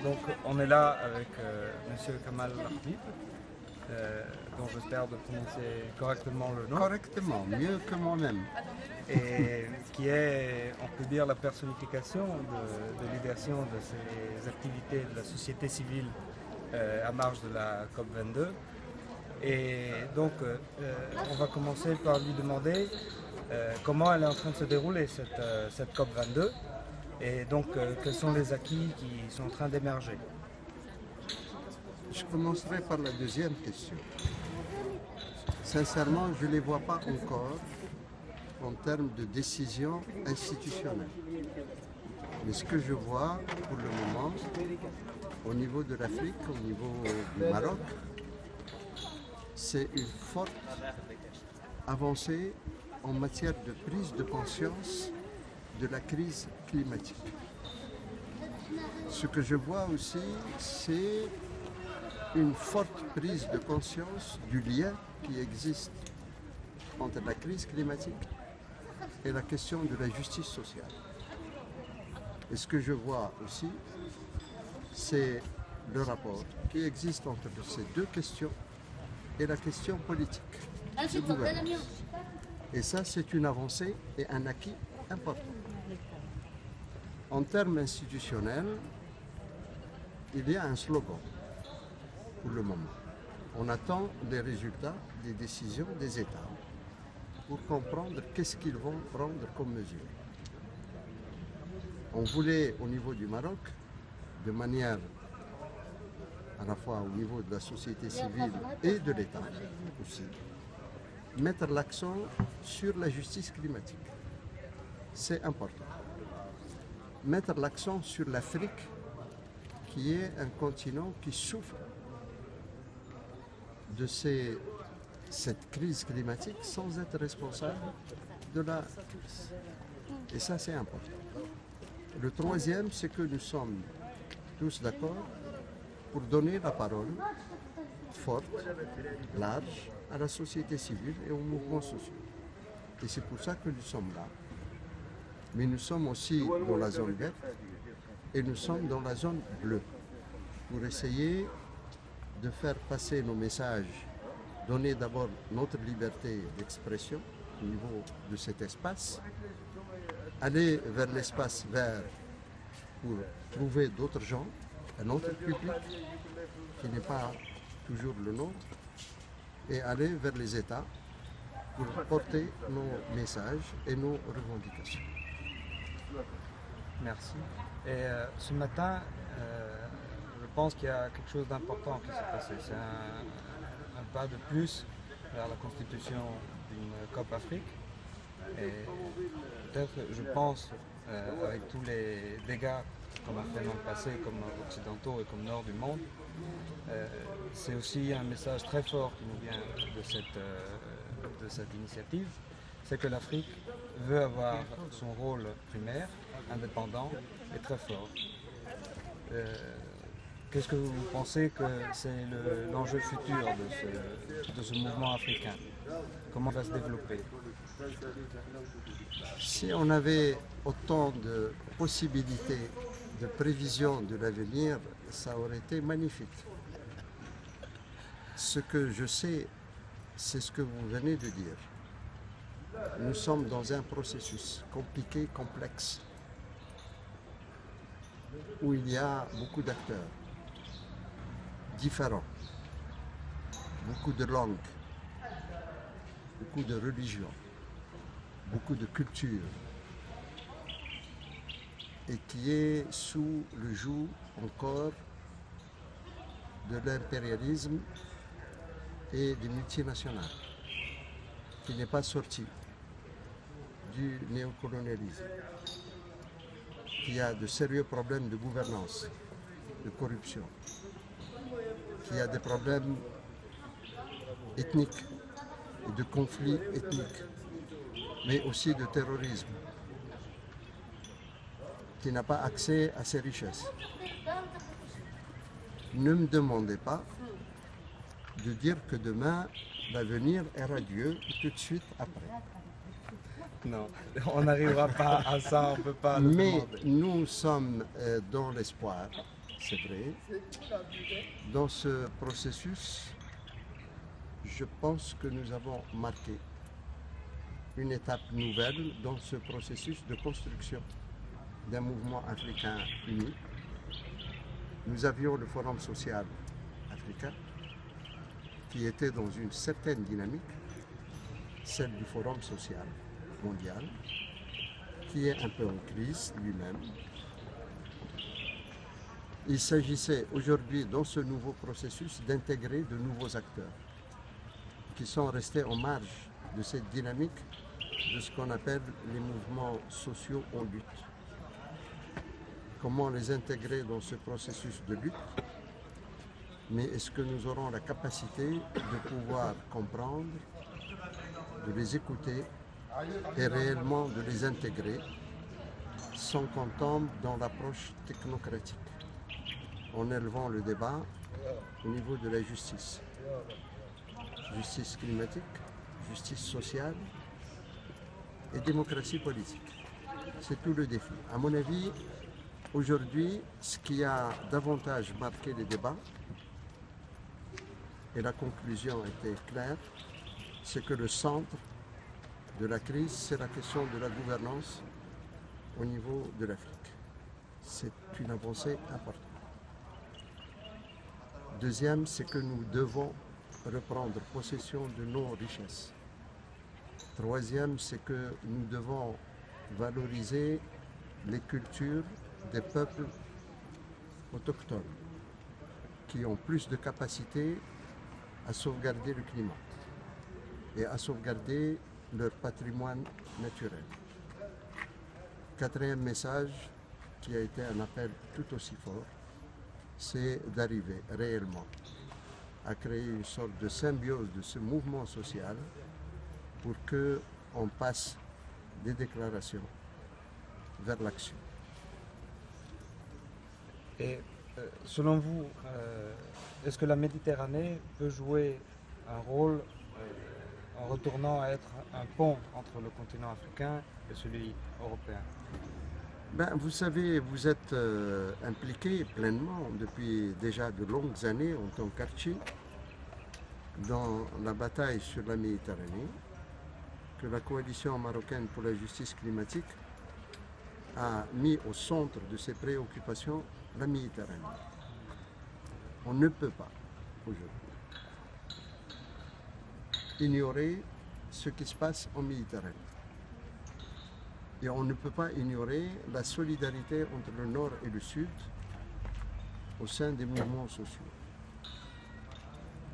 Donc on est là avec Monsieur Kamal Habib, dont j'espère de prononcer correctement le nom. Correctement, mieux que moi-même. Et qui est, on peut dire, la personnification de libération de ces activités de la société civile à marge de la COP22. Et donc on va commencer par lui demander comment elle est en train de se dérouler cette COP22 et donc quels sont les acquis qui sont en train d'émerger. Je commencerai par la deuxième question. Sincèrement, je ne les vois pas encore en termes de décision institutionnelle. Mais ce que je vois pour le moment, au niveau de l'Afrique, au niveau du Maroc, c'est une forte avancée en matière de prise de conscience de la crise climatique. Ce que je vois aussi, c'est une forte prise de conscience du lien qui existe entre la crise climatique et la question de la justice sociale. Et ce que je vois aussi, c'est le rapport qui existe entre ces deux questions et la question politique de gouvernance. Et ça, c'est une avancée et un acquis important. En termes institutionnels, il y a un slogan pour le moment. On attend les résultats des décisions des États pour comprendre qu'est-ce qu'ils vont prendre comme mesure. On voulait au niveau du Maroc, de manière à la fois au niveau de la société civile et de l'État aussi, mettre l'accent sur la justice climatique. C'est important. Mettre l'accent sur l'Afrique, qui est un continent qui souffre de cette crise climatique sans être responsable de la crise. Et ça, c'est important. Le troisième, c'est que nous sommes tous d'accord pour donner la parole forte, large, à la société civile et aux mouvements sociaux. Et c'est pour ça que nous sommes là. Mais nous sommes aussi dans la zone verte et nous sommes dans la zone bleue pour essayer de faire passer nos messages, donner d'abord notre liberté d'expression au niveau de cet espace, aller vers l'espace vert pour trouver d'autres gens, un autre public qui n'est pas toujours le nôtre, et aller vers les États pour porter nos messages et nos revendications. Merci. Et ce matin, je pense qu'il y a quelque chose d'important qui s'est passé. C'est un pas de plus vers la constitution d'une COP Afrique. Et peut-être, je pense, avec tous les dégâts qu'on a fait dans le passé, comme occidentaux et comme nord du monde, c'est aussi un message très fort qui nous vient de cette initiative. C'est que l'Afrique veut avoir son rôle primaire, indépendant et très fort. Qu'est-ce que vous pensez que c'est l'enjeu futur de ce mouvement africain? Comment va se développer? Si on avait autant de possibilités de prévision de l'avenir, ça aurait été magnifique. Ce que je sais, c'est ce que vous venez de dire. Nous sommes dans un processus compliqué, complexe, où il y a beaucoup d'acteurs différents, beaucoup de langues, beaucoup de religions, beaucoup de cultures, et qui est sous le joug encore de l'impérialisme et des multinationales, qui n'est pas sorti du néocolonialisme, qui a de sérieux problèmes de gouvernance, de corruption, qui a des problèmes ethniques et de conflits ethniques, mais aussi de terrorisme, qui n'a pas accès à ses richesses. Ne me demandez pas de dire que demain, l'avenir est radieux tout de suite après. Non, on n'arrivera pas à ça, on ne peut pas le Mais demander. nous sommes dans l'espoir c'est vrai. Dans ce processus, je pense que nous avons marqué une étape nouvelle dans ce processus de construction d'un mouvement africain uni. Nous avions le Forum social africain qui était dans une certaine dynamique, celle du Forum social mondial, qui est un peu en crise lui-même. Il s'agissait aujourd'hui dans ce nouveau processus d'intégrer de nouveaux acteurs qui sont restés en marge de cette dynamique de ce qu'on appelle les mouvements sociaux en lutte. Comment les intégrer dans ce processus de lutte? Mais est-ce que nous aurons la capacité de pouvoir comprendre, de les écouter et réellement de les intégrer sans qu'on tombe dans l'approche technocratique, en élevant le débat au niveau de la justice. Justice climatique, justice sociale et démocratie politique. C'est tout le défi. À mon avis, aujourd'hui, ce qui a davantage marqué les débats, et la conclusion était claire, c'est que le centre de la crise, c'est la question de la gouvernance au niveau de l'Afrique. C'est une avancée importante. Deuxième, c'est que nous devons reprendre possession de nos richesses. Troisième, c'est que nous devons valoriser les cultures des peuples autochtones qui ont plus de capacité à sauvegarder le climat et à sauvegarder leur patrimoine naturel. Quatrième message, qui a été un appel tout aussi fort, c'est d'arriver réellement à créer une sorte de symbiose de ce mouvement social pour qu'on passe des déclarations vers l'action. Et selon vous, est-ce que la Méditerranée peut jouer un rôle en retournant à être un pont entre le continent africain et celui européen? Vous savez, vous êtes impliqué pleinement depuis déjà de longues années en tant qu'Archi dans la bataille sur la Méditerranée, que la coalition marocaine pour la justice climatique a mis au centre de ses préoccupations la Méditerranée. On ne peut pas aujourd'hui ignorer ce qui se passe en Méditerranée. Et on ne peut pas ignorer la solidarité entre le Nord et le Sud au sein des mouvements sociaux.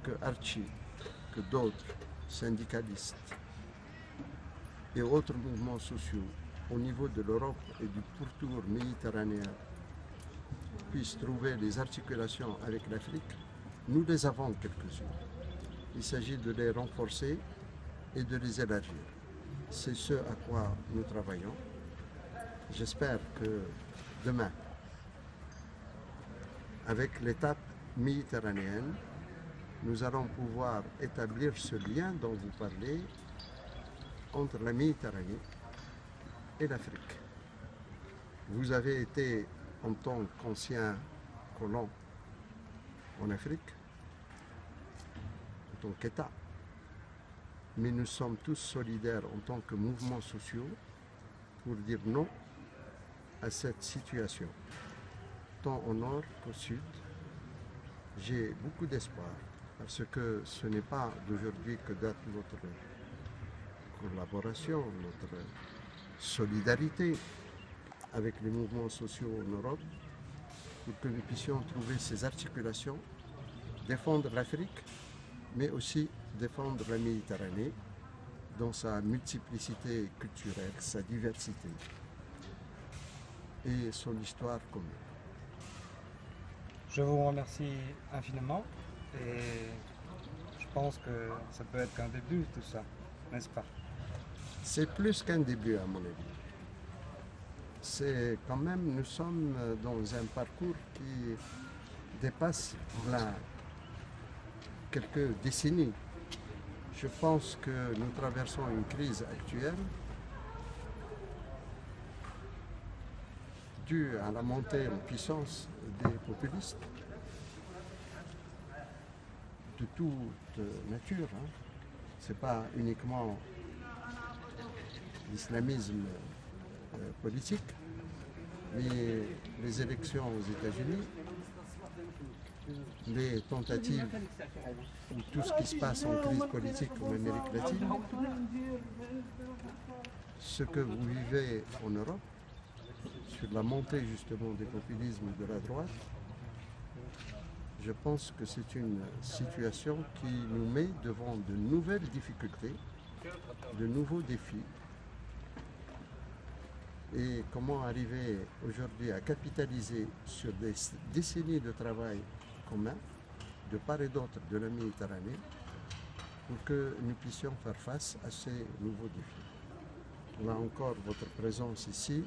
Que Archi, que d'autres syndicalistes et autres mouvements sociaux au niveau de l'Europe et du pourtour méditerranéen puissent trouver les articulations avec l'Afrique, nous les avons quelques-unes. Il s'agit de les renforcer et de les élargir. C'est ce à quoi nous travaillons. J'espère que demain, avec l'étape méditerranéenne, nous allons pouvoir établir ce lien dont vous parlez entre la Méditerranée et l'Afrique. Vous avez été, en tant qu'ancien colon en Afrique, en tant qu'État, mais nous sommes tous solidaires en tant que mouvements sociaux pour dire non à cette situation, tant au nord qu'au sud. J'ai beaucoup d'espoir parce que ce n'est pas d'aujourd'hui que date notre collaboration, notre solidarité avec les mouvements sociaux en Europe pour que nous puissions trouver ces articulations, défendre l'Afrique, mais aussi défendre la Méditerranée dans sa multiplicité culturelle, sa diversité et son histoire commune. Je vous remercie infiniment et je pense que ça peut être qu'un début tout ça, n'est-ce pas? C'est plus qu'un début à mon avis. C'est quand même, nous sommes dans un parcours qui dépasse quelques décennies. Je pense que nous traversons une crise actuelle dû à la montée en puissance des populistes de toute nature. Ce n'est pas uniquement l'islamisme politique, mais les élections aux États-Unis, les tentatives ou tout ce qui se passe en crise politique en Amérique latine, ce que vous vivez en Europe, sur la montée justement des populismes de la droite, je pense que c'est une situation qui nous met devant de nouvelles difficultés, de nouveaux défis. Et comment arriver aujourd'hui à capitaliser sur des décennies de travail commun, de part et d'autre de la Méditerranée, pour que nous puissions faire face à ces nouveaux défis. Là encore, votre présence ici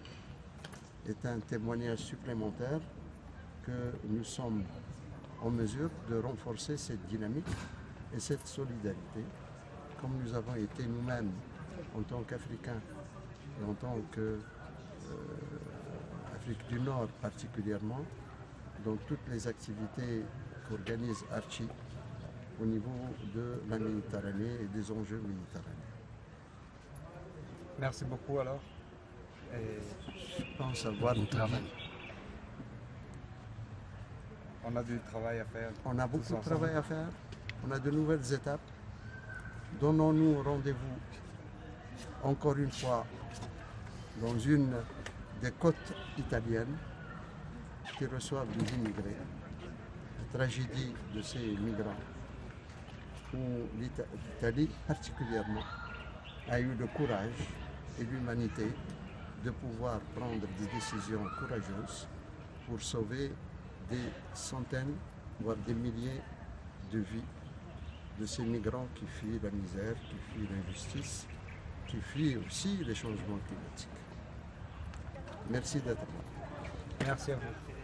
est un témoignage supplémentaire que nous sommes en mesure de renforcer cette dynamique et cette solidarité, comme nous avons été nous-mêmes en tant qu'Africains et en tant qu'Afrique du Nord particulièrement, dans toutes les activités qu'organise Archi au niveau de la Méditerranée et des enjeux méditerranéens. Merci beaucoup alors. Et je pense avoir bon travail. On a du travail à faire. On a beaucoup de travail à faire. On a de nouvelles étapes. Donnons-nous rendez-vous encore une fois dans une des côtes italiennes qui reçoivent des immigrés. La tragédie de ces migrants, où l'Italie particulièrement a eu le courage et l'humanité de pouvoir prendre des décisions courageuses pour sauver des centaines, voire des milliers de vies de ces migrants qui fuient la misère, qui fuient l'injustice, qui fuient aussi les changements climatiques. Merci d'être là. Merci à vous.